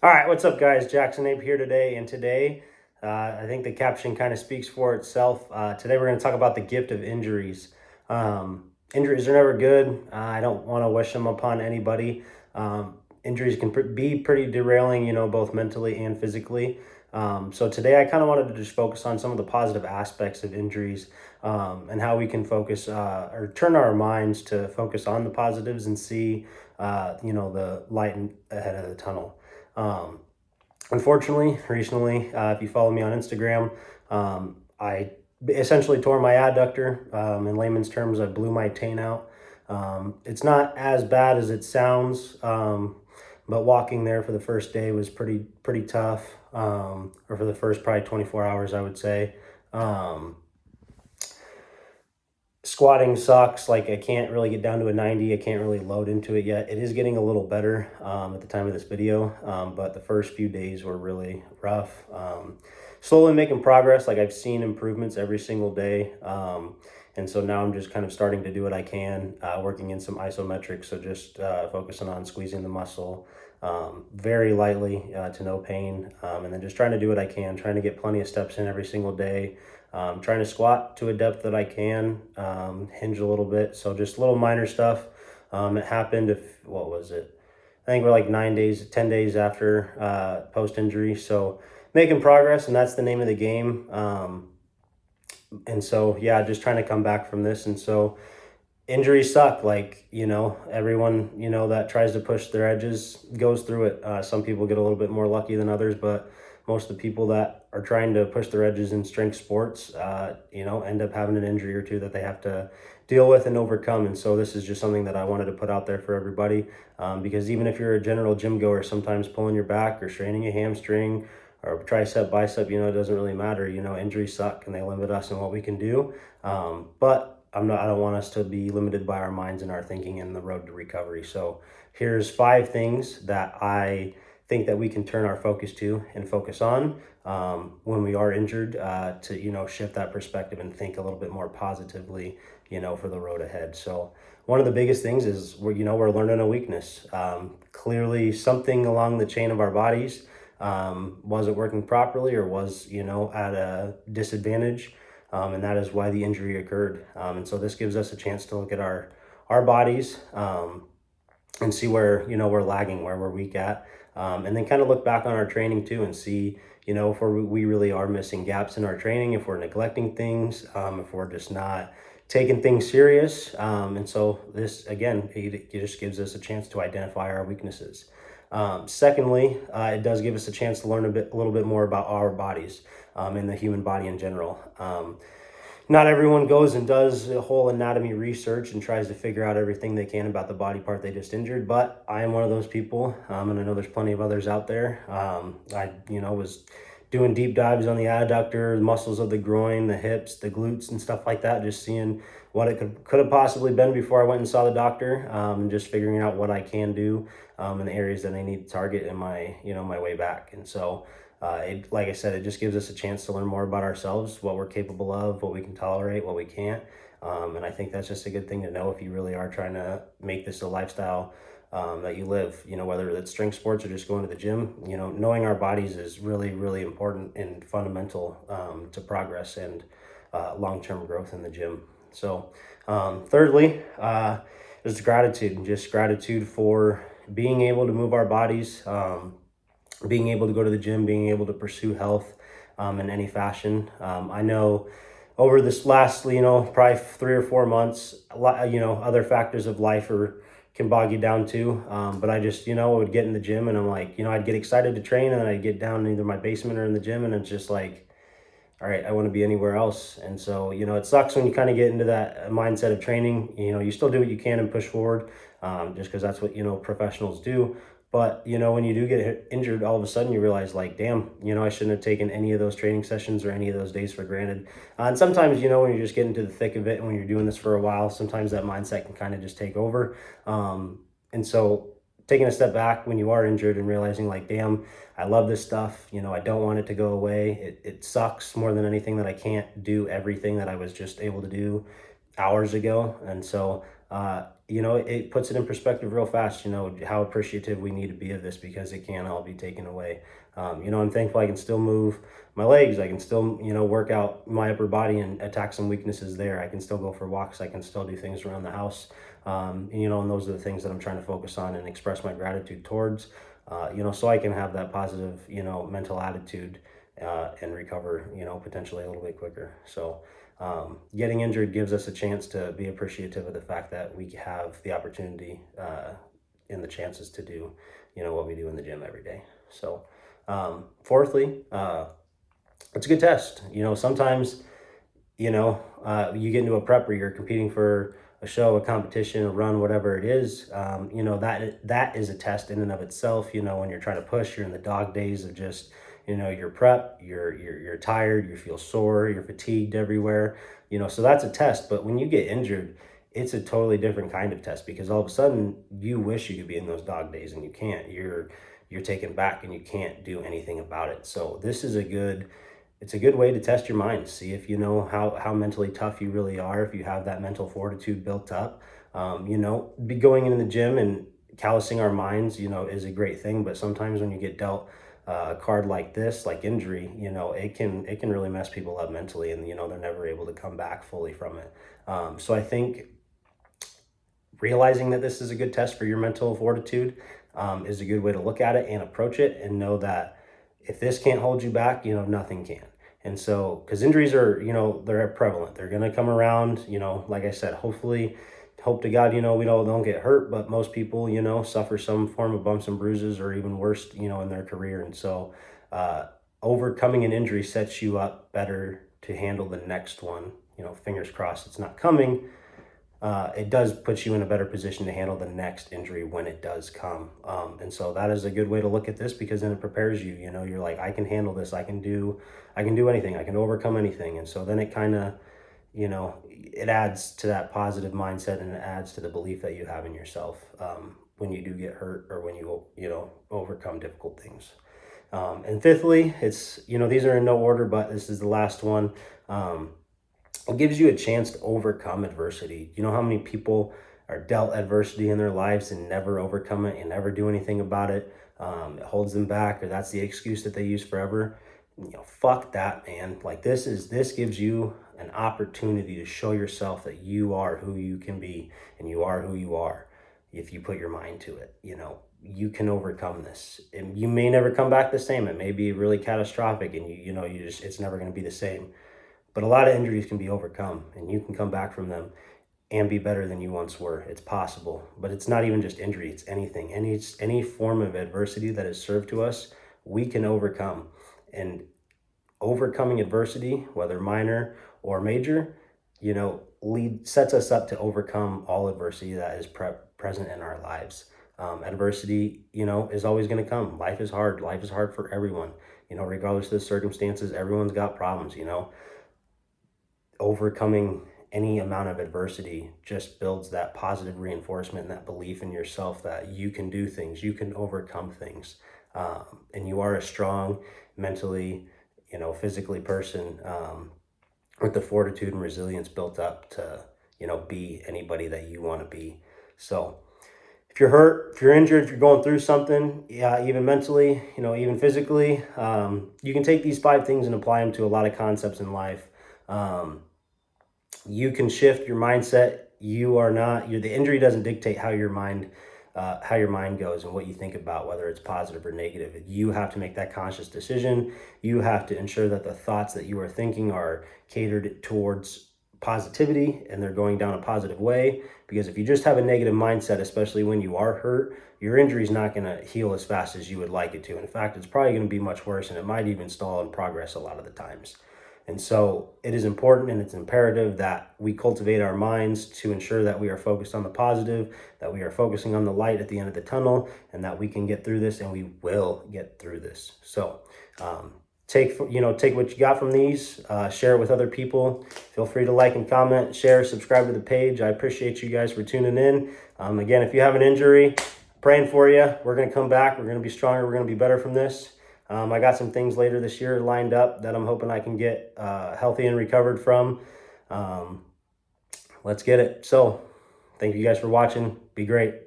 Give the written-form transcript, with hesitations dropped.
All right, what's up, guys? Jackson Ape here today, and today I think the caption kind of speaks for itself. Today we're going to talk about the gift of injuries. Injuries are never good. I don't want to wish them upon anybody. Injuries can be pretty derailing, both mentally and physically. So today I kind of wanted to just focus on some of the positive aspects of injuries and how we can focus or turn our minds to focus on the positives and see, the light ahead of the tunnel. Um, Unfortunately, recently, if you follow me on Instagram, I essentially tore my adductor. In layman's terms, I blew my taint out. It's not as bad as it sounds, but walking there for the first day was pretty tough, or for the first probably 24 hours, I would say. Um, Squatting sucks. Like I can't really get down to a 90. I can't really load into it yet. It is getting a little better at the time of this video, but the first few days were really rough. Slowly making progress. Like I've seen improvements every single day. And so now I'm just kind of starting to do what I can, working in some isometrics. So just focusing on squeezing the muscle very lightly to no pain. And then just trying to do what I can, trying to get plenty of steps in every single day. Trying to squat to a depth that I can, hinge a little bit. So just little minor stuff. It happened what was it? I think we're like 9 days, 10 days after post injury. So making progress, and that's the name of the game. And so, yeah, just trying to come back from this. And so injuries suck. Like, everyone, that tries to push their edges goes through it. Some people get a little bit more lucky than others, but most of the people that are trying to push their edges in strength sports, end up having an injury or two that they have to deal with and overcome. And so this is just something that I wanted to put out there for everybody, because even if you're a general gym goer, sometimes pulling your back or straining a hamstring or tricep, bicep, it doesn't really matter. Injuries suck and they limit us in what we can do. But I don't want us to be limited by our minds and our thinking in the road to recovery. So here's 5 things that I think that we can turn our focus to and focus on when we are injured, to shift that perspective and think a little bit more positively, for the road ahead. So one of the biggest things is we're learning a weakness. Clearly something along the chain of our bodies wasn't working properly or was at a disadvantage, and that is why the injury occurred. And so this gives us a chance to look at our bodies, and see where we're lagging, where we're weak at, and then kind of look back on our training too and see if we really are missing gaps in our training, if we're neglecting things, if we're just not taking things serious. And so this again, it just gives us a chance to identify our weaknesses. Secondly, it does give us a chance to learn a little bit more about our bodies, and the human body in general. Not everyone goes and does a whole anatomy research and tries to figure out everything they can about the body part they just injured, but I am one of those people, and I know there's plenty of others out there. I was doing deep dives on the adductor, the muscles of the groin, the hips, the glutes, and stuff like that, just seeing what it could have possibly been before I went and saw the doctor, and just figuring out what I can do, in the areas that I need to target in my my way back. And so like I said, it just gives us a chance to learn more about ourselves, what we're capable of, what we can tolerate, what we can't. And I think that's just a good thing to know if you really are trying to make this a lifestyle that you live, whether it's strength sports or just going to the gym. Knowing our bodies is really, really important and fundamental to progress and long-term growth in the gym. So thirdly, is gratitude, just gratitude for being able to move our bodies, being able to go to the gym, being able to pursue health in any fashion. I know over this last, probably 3 or 4 months, other factors of life can bog you down too. But I just, would get in the gym and I'm like, I'd get excited to train and then I'd get down in either my basement or in the gym and it's just like, all right, I want to be anywhere else. And so, it sucks when you kind of get into that mindset of training. You still do what you can and push forward, just because that's what, professionals do. But, when you do get injured, all of a sudden you realize like, damn, I shouldn't have taken any of those training sessions or any of those days for granted. And sometimes, when you're just getting to the thick of it and when you're doing this for a while, sometimes that mindset can kind of just take over. And so taking a step back when you are injured and realizing like, damn, I love this stuff. I don't want it to go away. It sucks more than anything that I can't do everything that I was just able to do hours ago. And so you know, it puts it in perspective real fast, you know, how appreciative we need to be of this, because it can't all be taken away. You know, I'm thankful I can still move my legs. I can still, you know, work out my upper body and attack some weaknesses there. I can still go for walks. I can still do things around the house. And, you know, and those are the things that I'm trying to focus on and express my gratitude towards, you know, so I can have that positive, you know, mental attitude, and recover, you know, potentially a little bit quicker. So, getting injured gives us a chance to be appreciative of the fact that we have the opportunity, and the chances to do, you know, what we do in the gym every day. So, fourthly, it's a good test. You know, sometimes, you know, you get into a prep where you're competing for a show, a competition, a run, whatever it is. You know, that is a test in and of itself. You know, when you're trying to push, you're in the dog days of just, you know, your prep, you're tired, you feel sore, you're fatigued everywhere. You know, so that's a test. But when you get injured, it's a totally different kind of test, because all of a sudden you wish you could be in those dog days and you can't. You're taken back and you can't do anything about it. So this is it's a good way to test your mind, see if you know how mentally tough you really are, if you have that mental fortitude built up. You know, be going into the gym and callousing our minds, you know, is a great thing. But sometimes when you get dealt a card like this, like injury, you know, it can really mess people up mentally, and you know they're never able to come back fully from it. So I think realizing that this is a good test for your mental fortitude, is a good way to look at it and approach it, and know that if this can't hold you back, you know, nothing can. And so, because injuries are, you know, they're prevalent, they're going to come around, you know, like I said, hopefully, hope to God, you know, we don't get hurt, but most people, you know, suffer some form of bumps and bruises, or even worse, you know, in their career. And so, uh, overcoming an injury sets you up better to handle the next one. You know, fingers crossed it's not coming. It does put you in a better position to handle the next injury when it does come. And so that is a good way to look at this, because then it prepares you. You know, you're like, I can handle this. I can do anything. I can overcome anything. And so then it kind of, you know, it adds to that positive mindset, and it adds to the belief that you have in yourself, when you do get hurt, or when you know, overcome difficult things. And fifthly, it's, you know, these are in no order, but this is the last one. It gives you a chance to overcome adversity. You know how many people are dealt adversity in their lives and never overcome it and never do anything about it? It holds them back, or that's the excuse that they use forever. You know, fuck that, man. Like, this gives you an opportunity to show yourself that you are who you can be, and you are who you are if you put your mind to it. You know, you can overcome this, and you may never come back the same. It may be really catastrophic, and you know, you just, it's never going to be the same. But a lot of injuries can be overcome, and you can come back from them and be better than you once were. It's possible. But it's not even just injury, it's anything. Any form of adversity that is served to us, we can overcome. And overcoming adversity, whether minor or major, you know, sets us up to overcome all adversity that is present in our lives. Adversity, you know, is always going to come. Life is hard. Life is hard for everyone. You know, regardless of the circumstances, everyone's got problems, you know. Overcoming any amount of adversity just builds that positive reinforcement and that belief in yourself that you can do things, you can overcome things, and you are a strong, mentally, you know, physically person, with the fortitude and resilience built up to, you know, be anybody that you want to be. So if you're hurt, if you're injured, if you're going through something, yeah, even mentally, you know, even physically, you can take these 5 things and apply them to a lot of concepts in life. You can shift your mindset. The injury doesn't dictate how your mind goes and what you think about, whether it's positive or negative. You have to make that conscious decision. You have to ensure that the thoughts that you are thinking are catered towards positivity, and they're going down a positive way. Because if you just have a negative mindset, especially when you are hurt, your injury is not going to heal as fast as you would like it to. In fact, it's probably going to be much worse, and it might even stall in progress a lot of the times. And so it is important, and it's imperative that we cultivate our minds to ensure that we are focused on the positive, that we are focusing on the light at the end of the tunnel, and that we can get through this, and we will get through this. So take what you got from these, share it with other people. Feel free to like and comment, share, subscribe to the page. I appreciate you guys for tuning in. Again, if you have an injury, praying for you. We're going to come back. We're going to be stronger. We're going to be better from this. I got some things later this year lined up that I'm hoping I can get healthy and recovered from. Let's get it. So Thank you guys for watching. Be great.